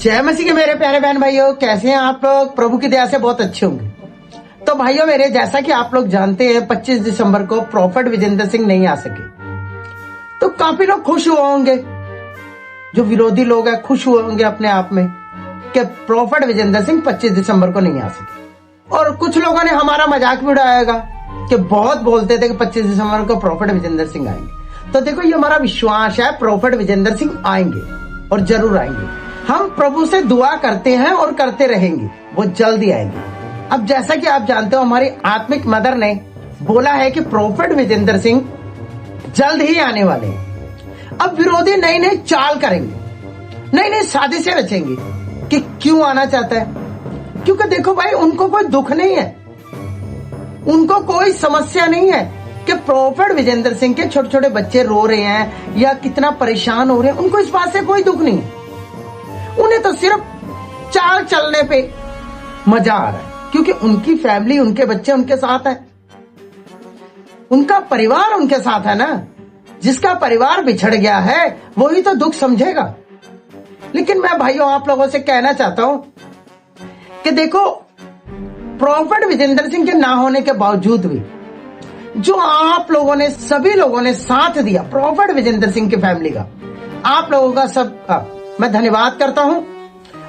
जय मसीह के मेरे प्यारे बहन भाइयों, कैसे हैं आप लोग? प्रभु की दया से बहुत अच्छे होंगे। तो भाइयों मेरे, जैसा कि आप लोग जानते हैं 25 दिसंबर को प्रॉफेट विजेंद्र सिंह नहीं आ सके, तो काफी लोग खुश हुए होंगे। जो विरोधी लोग हैं खुश हुए होंगे अपने आप में कि प्रॉफेट विजेंद्र सिंह 25 दिसंबर को नहीं आ सके। और कुछ लोगों ने हमारा मजाक भी उड़ाएगा कि बहुत बोलते थे कि 25 दिसंबर को प्रॉफेट विजेंद्र सिंह आएंगे। तो देखो, ये हमारा विश्वास है, प्रॉफेट विजेंद्र सिंह आएंगे और जरूर आएंगे। हम प्रभु से दुआ करते हैं और करते रहेंगे, वो जल्द ही आएंगे। अब जैसा कि आप जानते हो, हमारी आत्मिक मदर ने बोला है कि प्रॉफेट विजेंद्र सिंह जल्द ही आने वाले हैं। अब विरोधी नई नई चाल करेंगे, नई नई साजिशें रचेंगे कि क्यों आना चाहता है। क्योंकि देखो भाई, उनको कोई दुख नहीं है, उनको कोई समस्या नहीं है कि प्रॉफेट विजेंद्र सिंह के छोटे छोटे बच्चे रो रहे हैं या कितना परेशान हो रहे हैं। उनको इस बात से कोई दुख नहीं है। उन्हें तो सिर्फ चाल चलने पे मजा आ रहा है, क्योंकि उनकी फैमिली, उनके बच्चे उनके साथ है, उनका परिवार उनके साथ है ना। जिसका परिवार बिछड़ गया है वही तो दुख समझेगा। लेकिन मैं भाइयों आप लोगों से कहना चाहता हूं कि देखो, प्रॉफेट विजेंद्र सिंह के ना होने के बावजूद भी जो आप लोगों ने, सभी लोगों ने साथ दिया प्रॉफेट विजेंद्र सिंह की फैमिली का, आप लोगों का सबका मैं धन्यवाद करता हूं।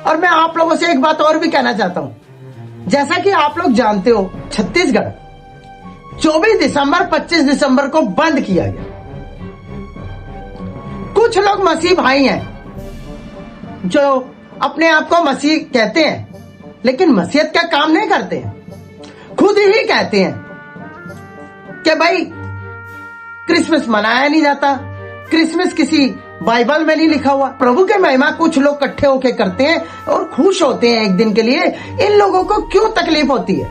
और मैं आप लोगों से एक बात और भी कहना चाहता हूं। जैसा कि आप लोग जानते हो, छत्तीसगढ़ 24 दिसंबर 25 दिसंबर को बंद किया गया। कुछ लोग मसीह भाई हैं जो अपने आप को मसीह कहते हैं, लेकिन मसीहत का काम नहीं करते हैं। खुद ही कहते हैं कि भाई क्रिसमस मनाया नहीं जाता, क्रिसमस किसी बाइबल में नहीं लिखा हुआ। प्रभु के महिमा कुछ लोग इकट्ठे होके करते हैं और खुश होते हैं एक दिन के लिए। इन लोगों को क्यों तकलीफ होती है?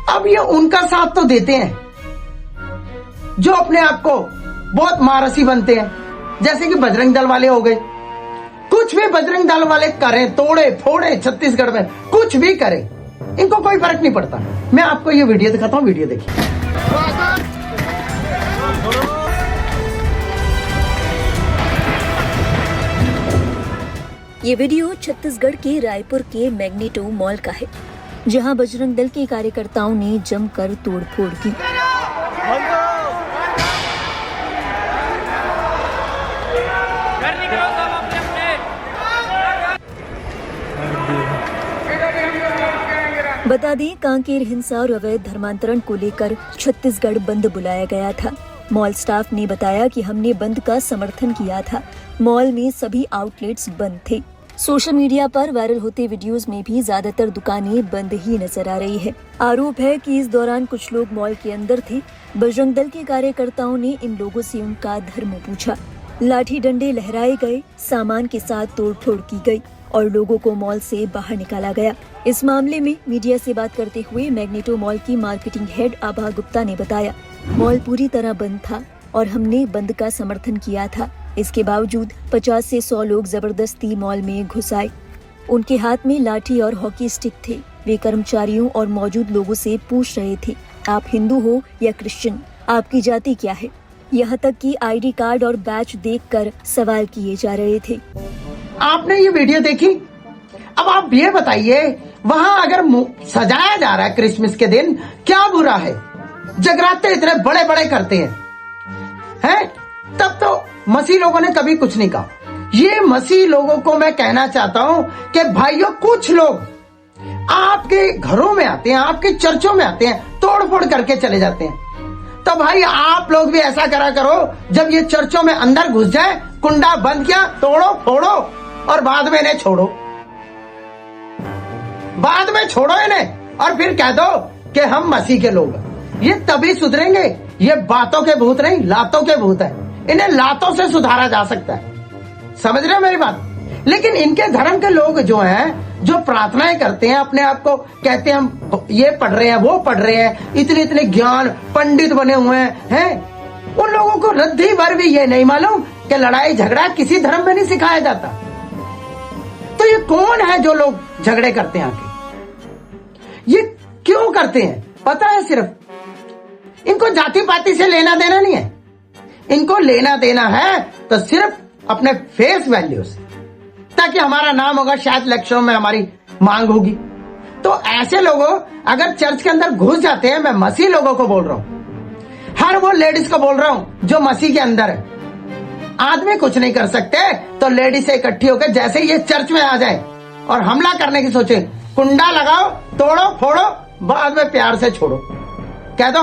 अब ये उनका साथ तो देते हैं जो अपने आप को बहुत महारसी बनते हैं, जैसे कि बजरंग दल वाले हो गए। कुछ भी बजरंग दल वाले करें, तोड़े फोड़े, छत्तीसगढ़ में कुछ भी करें, इनको कोई फर्क नहीं पड़ता। मैं आपको ये वीडियो दिखाता हूं, वीडियो देखिए। ये वीडियो छत्तीसगढ़ के रायपुर के मैग्नेटो मॉल का है, जहां बजरंग दल के कार्यकर्ताओं ने जमकर तोड़फोड़ की। बता दें, कांकेर हिंसा और अवैध धर्मांतरण को लेकर छत्तीसगढ़ बंद बुलाया गया था। मॉल स्टाफ ने बताया कि हमने बंद का समर्थन किया था। मॉल में सभी आउटलेट्स बंद थे। सोशल मीडिया पर वायरल होते वीडियोस में भी ज्यादातर दुकानें बंद ही नजर आ रही है। आरोप है कि इस दौरान कुछ लोग मॉल के अंदर थे। बजरंग दल के कार्यकर्ताओं ने इन लोगों से उनका धर्म पूछा। लाठी डंडे लहराए गए, सामान के साथ तोड़फोड़ की गई और लोगों को मॉल से बाहर निकाला गया। इस मामले में मीडिया से बात करते हुए मैग्नेटो मॉल की मार्केटिंग हेड आभा गुप्ता ने बताया, मॉल पूरी तरह बंद था और हमने बंद का समर्थन किया था। इसके बावजूद 50 से 100 लोग जबरदस्ती मॉल में घुस आए। उनके हाथ में लाठी और हॉकी स्टिक थे। वे कर्मचारियों और मौजूद लोगों से पूछ रहे थे, आप हिंदू हो या क्रिश्चियन, आपकी जाति क्या है। यहाँ तक कि आईडी कार्ड और बैच देखकर सवाल किए जा रहे थे। आपने ये वीडियो देखी? अब आप ये बताइए, वहां अगर सजाया जा रहा है क्रिसमस के दिन, क्या बुरा है? जगराते इतने बड़े बड़े करते हैं, तब तो मसीह लोगों ने कभी कुछ नहीं कहा। ये मसीह लोगों को मैं कहना चाहता हूं कि भाइयों, कुछ लोग आपके घरों में आते हैं, आपके चर्चों में आते हैं, तोड़फोड़ करके चले जाते हैं। तो भाई आप लोग भी ऐसा करा करो, जब ये चर्चों में अंदर घुस जाए, कुंडा बंद किया, तोड़ो फोड़ो और बाद में इन्हें छोड़ो। बाद में छोड़ो इन्हें और फिर कह दो कि हम मसीह के लोग हैं। ये तभी सुधरेंगे। ये बातों के भूत नहीं, लातों के भूत है। इन्हें लातों से सुधारा जा सकता है। समझ रहे हो मेरी बात? लेकिन इनके धर्म के लोग जो हैं, जो प्रार्थनाएं करते हैं, अपने आप को कहते हैं हम ये पढ़ रहे हैं, वो पढ़ रहे हैं, इतने इतने ज्ञान पंडित बने हुए हैं, उन लोगों को रद्दी भर भी ये नहीं मालूम कि लड़ाई झगड़ा किसी धर्म में नहीं सिखाया जाता। तो ये कौन है जो लोग झगड़े करते हैं आके? ये क्यों करते हैं पता है? सिर्फ इनको जाति पाति से लेना देना नहीं है। इनको लेना देना है तो सिर्फ अपने फेस वैल्यू से, ताकि हमारा नाम होगा, शायद इलेक्शनों में हमारी मांग होगी। तो ऐसे लोगों अगर चर्च के अंदर घुस जाते हैं, मैं मसीह लोगों को बोल रहा हूं, हर वो लेडीज को बोल रहा हूं जो मसीह के अंदर है, आदमी कुछ नहीं कर सकते तो लेडीज से इकट्ठी होकर जैसे ये चर्च में आ जाए और हमला करने की सोचे, कुंडा लगाओ, तोड़ो फोड़ो, बाद में प्यार से छोड़ो, कह दो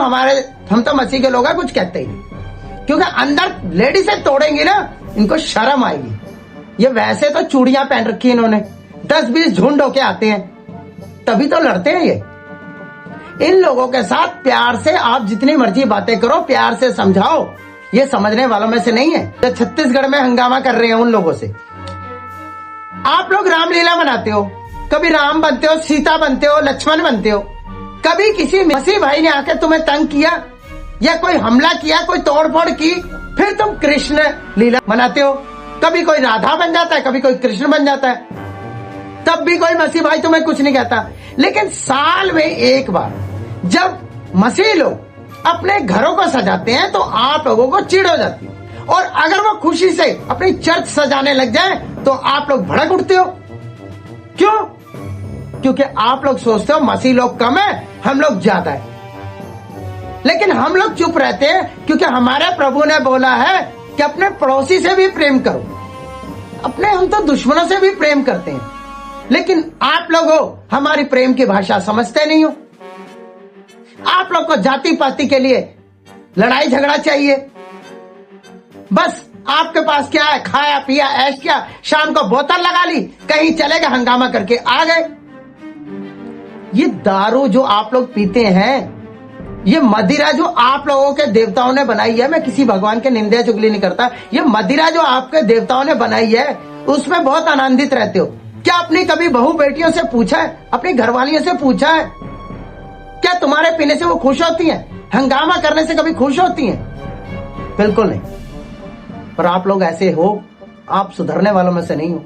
हम तो मसीह के लोग हैं, कुछ कहते ही नहीं। क्योंकि अंदर लेडीज से तोड़ेंगी ना, इनको शर्म आएगी। ये वैसे तो चूड़ियां पहन रखी है इन्होंने, 10-20 झुंड होके आते हैं, तभी तो लड़ते हैं ये। इन लोगों के साथ प्यार से आप जितनी मर्जी बातें करो, प्यार से समझाओ, ये समझने वालों में से नहीं है। जो छत्तीसगढ़ में हंगामा कर रहे हैं उन लोगों से, आप लोग रामलीला बनाते हो, कभी राम बनते हो, सीता बनते हो, लक्ष्मण बनते हो, कभी किसी मसीह भाई ने आकर तुम्हें तंग किया या कोई हमला किया, कोई तोड़फोड़ की, फिर तुम कृष्ण लीला मनाते हो। कभी कोई राधा बन जाता है, कभी कोई कृष्ण बन जाता है, तब भी कोई मसीह भाई तुम्हें कुछ नहीं कहता। लेकिन साल में एक बार जब मसीह लोग अपने घरों को सजाते हैं तो आप लोगों को चिढ़ हो जाती है, और अगर वो खुशी से अपनी चर्च सजाने लग जाए तो आप लोग भड़क उठते हो। क्यों? क्योंकि आप लोग सोचते हो मसीह लोग कम है, हम लोग ज्यादा है। लेकिन हम लोग चुप रहते हैं क्योंकि हमारे प्रभु ने बोला है कि अपने पड़ोसी से भी प्रेम करो। हम तो दुश्मनों से भी प्रेम करते हैं, लेकिन आप लोग हो हमारी प्रेम की भाषा समझते नहीं हो। आप लोग को जाति पाति के लिए लड़ाई झगड़ा चाहिए। बस आपके पास क्या है, खाया पिया ऐश किया, शाम को बोतल लगा ली, कहीं चले गए, हंगामा करके आ गए। ये दारू जो आप लोग पीते हैं, ये मदिरा जो आप लोगों के देवताओं ने बनाई है, मैं किसी भगवान के निंदा चुगली नहीं करता, ये मदिरा जो आपके देवताओं ने बनाई है उसमें बहुत आनंदित रहते हो। क्या अपनी कभी बहू बेटियों से पूछा है, अपनी घरवालियों से पूछा है, क्या तुम्हारे पीने से वो खुश होती हैं? हंगामा करने से कभी खुश होती हैं? बिल्कुल नहीं। पर आप लोग ऐसे हो, आप सुधरने वालों में से नहीं हो।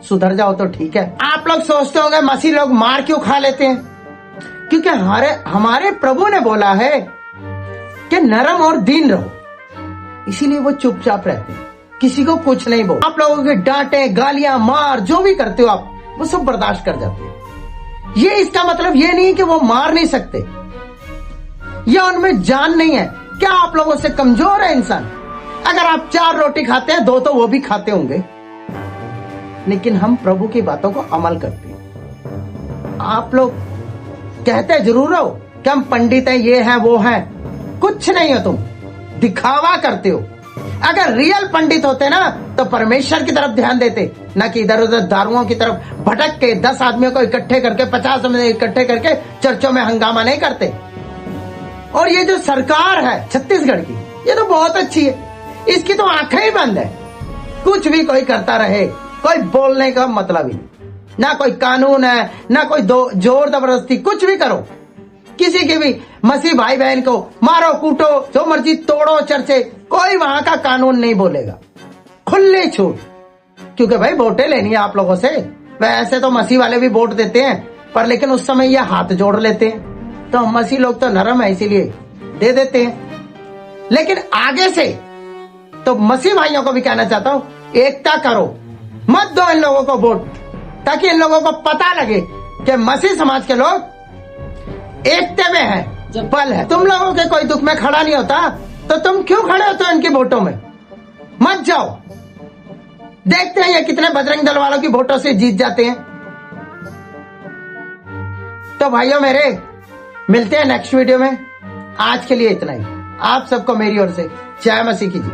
सुधर जाओ तो ठीक है। आप लोग सोचते होंगे मसीह लोग मार क्यों खा लेते हैं? क्योंकि हमारे प्रभु ने बोला है कि नरम और दीन रहो, इसीलिए वो चुपचाप रहते हैं, किसी को कुछ नहीं बोल। आप लोगों के डांटे, गालियां, मार जो भी करते हो आप, वो सब बर्दाश्त कर जाते हैं। ये इसका मतलब ये नहीं कि वो मार नहीं सकते या उनमें जान नहीं है। क्या आप लोगों से कमजोर है इंसान? अगर आप 4 रोटी खाते हैं, 2 तो वो भी खाते होंगे। लेकिन हम प्रभु की बातों को अमल करते हैं। आप लोग कहते जरूर हो कि हम पंडित हैं, ये हैं वो हैं, कुछ नहीं हो, तुम दिखावा करते हो। अगर रियल पंडित होते ना तो परमेश्वर की तरफ ध्यान देते, ना कि इधर उधर दारुओं की तरफ भटक के 10 आदमियों को इकट्ठे करके, 50 आदमी इकट्ठे करके चर्चों में हंगामा नहीं करते। और ये जो सरकार है छत्तीसगढ़ की, ये तो बहुत अच्छी है, इसकी तो आंखें ही बंद है। कुछ भी कोई करता रहे, कोई बोलने का मतलब ही नहीं, ना कोई कानून है, ना कोई जोर जबरदस्ती, कुछ भी करो, किसी के भी मसीह भाई बहन को मारो कूटो, जो मर्जी तोड़ो चर्चे, कोई वहां का कानून नहीं बोलेगा, खुली छूट। क्योंकि भाई वोटें लेनी है आप लोगों से। वैसे तो मसीह वाले भी वोट देते हैं, पर लेकिन उस समय ये हाथ जोड़ लेते हैं, तो मसीह लोग तो नरम है इसीलिए दे देते हैं। लेकिन आगे से तो मसीह भाइयों को भी कहना चाहता हूं, एकता करो, मत दो इन लोगों को वोट, ताकि इन लोगों को पता लगे कि मसीह समाज के लोग एकता में है, जब बल है। तुम लोगों के कोई दुख में खड़ा नहीं होता तो तुम क्यों खड़े होते हो इनकी वोटों में? मत जाओ, देखते हैं ये कितने बजरंग दल वालों की वोटों से जीत जाते हैं। तो भाइयों मेरे, मिलते हैं नेक्स्ट वीडियो में। आज के लिए इतना ही। आप सबको मेरी ओर से जय मसीह की जी।